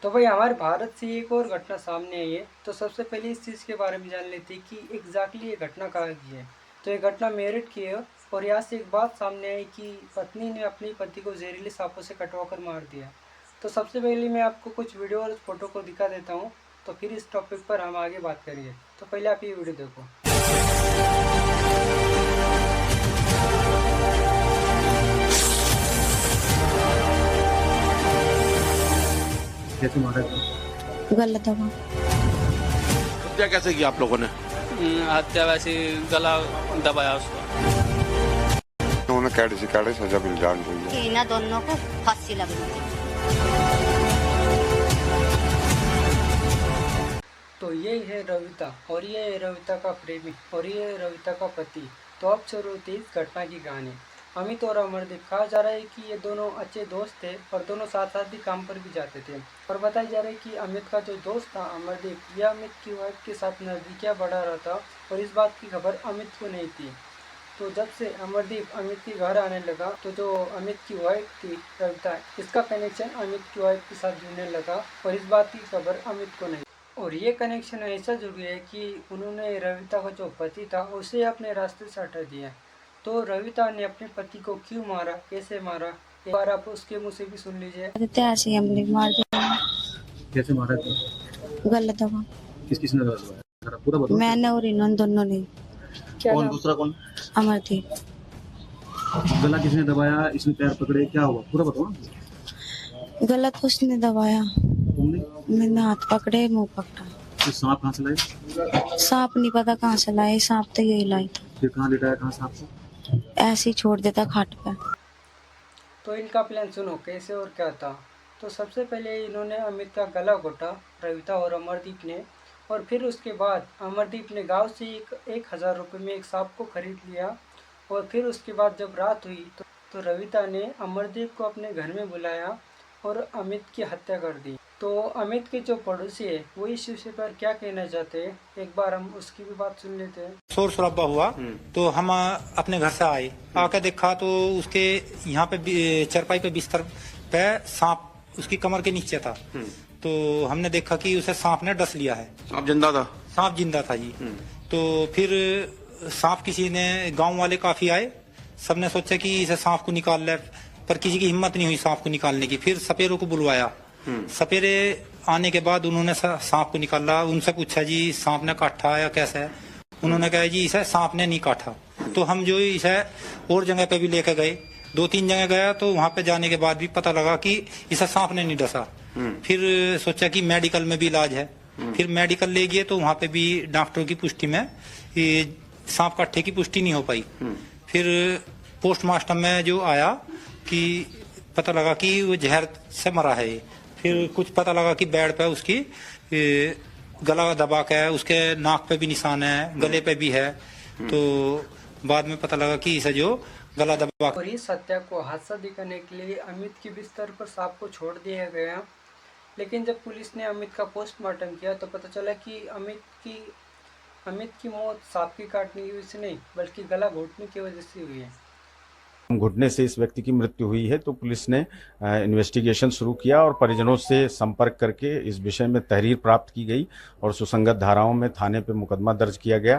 तो भाई हमारे भारत से एक और घटना सामने आई है। तो सबसे पहले इस चीज़ के बारे में जान लेते हैं कि एग्जैक्टली ये घटना कहाँ की है। तो ये घटना मेरठ की है और यहाँ से एक बात सामने आई कि पत्नी ने अपने पति को जहरीले सांपों से कटवा कर मार दिया। तो सबसे पहले मैं आपको कुछ वीडियो और फोटो को दिखा देता हूँ, तो फिर इस टॉपिक पर हम आगे बात करेंगे। तो पहले आप ये वीडियो देखो। कैसे मारा गलत होगा। हत्या कैसे की आप लोगों ने? हत्या वैसे गला दबाया उसका। उन्होंने कैसे सजा मिल जानी चाहिए। इन दोनों को फांसी लगनी चाहिए। तो ये है रविता और ये है रविता का प्रेमी और ये है रविता का पति। तो अब शुरू होती है इस घटना की कहानी। अमित और अमरदीप, कहा जा रहा है कि ये दोनों अच्छे दोस्त थे और दोनों साथ साथ भी काम पर भी जाते थे। और बताया जा रहा है कि अमित का जो दोस्त था अमरदीप, यह अमित की वाइफ के साथ नजदीकियां बढ़ा रहा था और इस बात की खबर अमित को नहीं थी। तो जब से अमरदीप अमित के घर आने लगा तो जो अमित की वाइफ थी रविता, इसका कनेक्शन अमित की वाइफ के साथ जुड़ने लगा और इस बात की खबर अमित को नहीं। और ये कनेक्शन ऐसा जुड़ गया है कि उन्होंने रविता का जो पति था उसे अपने रास्ते से हटा दिया। तो रविता ने अपने पति को क्यों मारा, कैसे मारा, एक बार आप उसके मुंह से भी सुन लीजिए। ऐसे हमने मार दिया। कैसे मारा था? गलत होगा। किस किसने दबाया? पूरा बताओ। मैंने और इन्होंने दोनों ने। क्या कौन नाम? दूसरा कौन? अमरदीप। गला किसने दबाया? इसने पैर पकड़े, क्या हुआ पूरा बताओ ना। गलत उसने दबाया। तुमने? मैंने हाथ पकड़े, मुंह पकड़ा। तो सांप कहाँ से लाए? सांप नहीं पता कहाँ से लाए, सांप तो यही लाई था। फिर कहाँ लेटाया, कहाँ सांप को? ऐसे ही छोड़ देता खाट पे। तो इनका प्लान सुनो कैसे और क्या था। तो सबसे पहले इन्होंने अमित का गला घोटा, रविता और अमरदीप ने। और फिर उसके बाद अमरदीप ने गांव से 1,000 रुपये में एक सांप को खरीद लिया। और फिर उसके बाद जब रात हुई तो रविता ने अमरदीप को अपने घर में बुलाया और अमित की हत्या कर दी। तो अमित के जो पड़ोसी है वो इस विषय पर क्या कहना चाहते हैं, एक बार हम उसकी भी बात सुन लेते हैं। शोर शराबा हुआ तो हम अपने घर से आए, आके देखा तो उसके यहाँ पे चरपाई पे बिस्तर पे सांप उसकी कमर के नीचे था। तो हमने देखा कि उसे सांप ने डस लिया है। सांप जिंदा था? सांप जिंदा था जी। तो फिर सांप किसी ने, गांव वाले काफी आए, सबने सोचा कि इसे सांप को निकाल ले, पर किसी की हिम्मत नहीं हुई सांप को निकालने की। फिर सपेरों को बुलवाया। सपेरे आने के बाद उन्होंने सांप को निकाला। उनसे पूछा जी सांप ने काटा या कैसा है? उन्होंने कहा जी इसे सांप ने नहीं काटा। तो हम जो इसे और जगह पे भी लेकर गए, 2-3 जगह गया, तो वहां पे जाने के बाद भी पता लगा कि इसे सांप ने नहीं डसा। फिर सोचा कि मेडिकल में भी इलाज है। फिर मेडिकल ले गए तो वहां पे भी डॉक्टर की पुष्टि में सांप काटे की पुष्टि नहीं हो पाई। फिर पोस्टमार्टम में जो आया कि पता लगा कि वो जहर से मरा है। फिर कुछ पता लगा कि बेड पे उसकी गला दबा के, उसके नाक पे भी निशान है, गले पे भी है। तो बाद में पता लगा कि इसे जो गला दबा। और इस हत्या को हादसा दिखाने के लिए अमित की बिस्तर पर सांप को छोड़ दिया गया। लेकिन जब पुलिस ने अमित का पोस्टमार्टम किया तो पता चला कि अमित की मौत सांप की काटने की वजह से नहीं बल्कि गला घोटने की वजह से हुई है। घुटने से इस व्यक्ति की मृत्यु हुई है। तो पुलिस ने इन्वेस्टिगेशन शुरू किया और परिजनों से संपर्क करके इस विषय में तहरीर प्राप्त की गई और सुसंगत धाराओं में थाने पे मुकदमा दर्ज किया गया।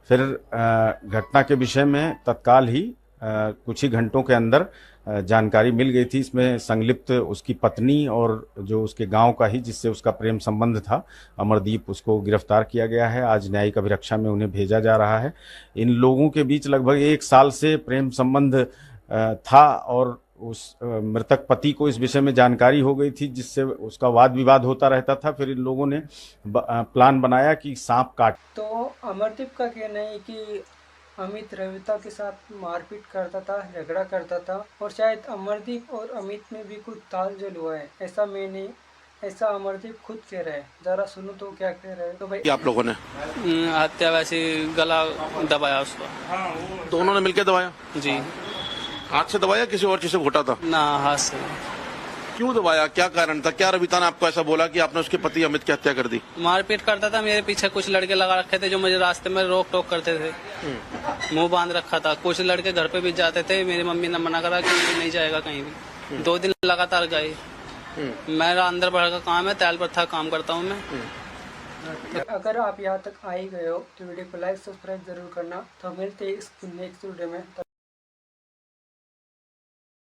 फिर घटना के विषय में तत्काल ही कुछ ही घंटों के अंदर जानकारी मिल गई थी। इसमें संलिप्त उसकी पत्नी और जो उसके गांव का ही जिससे उसका प्रेम संबंध था अमरदीप, उसको गिरफ्तार किया गया है। आज न्यायिक अभिरक्षा में उन्हें भेजा जा रहा है। इन लोगों के बीच लगभग 1 साल से प्रेम संबंध था और उस मृतक पति को इस विषय में जानकारी हो गई थी, जिससे उसका वाद विवाद होता रहता था। फिर इन लोगों ने प्लान बनाया कि सांप काट। तो अमरदीप का कहना है कि अमित रविता के साथ मारपीट करता था, झगड़ा करता था और शायद अमरदीप और अमित में भी कुछ तालमेल हुआ है, ऐसा अमरदीप खुद कह रहा है। जरा सुनो तो क्या कह रहा है। तो भाई आप लोगों ने हत्या वैसे गला दबाया उसका। तो उन्होंने मिलकर दबाया? जी। हाथ से दबाया, किसी और चीज से घोटा था? ना, हाथ से। क्यों दबाया, क्या कारण था? क्या रविता ने आपको ऐसा बोला कि आपने उसके पति अमित की हत्या कर दी? मारपीट करता था, मेरे पीछे कुछ लड़के लगा रखे थे जो मुझे रास्ते में रोक टोक करते थे। मुंह बांध रखा था। कुछ लड़के घर पे भी जाते थे, मेरी मम्मी ने मना करा कि नहीं जाएगा कहीं भी। 2 दिन लगातार गए। मेरा अंदर बढ़ का काम है, तैल पत्थर काम करता हूँ मैं। अगर आप यहाँ तक आ ही गए हो तो वीडियो को लाइक सब्सक्राइब जरूर करना। तो मिलते हैं इस नेक्स्ट वीडियो में।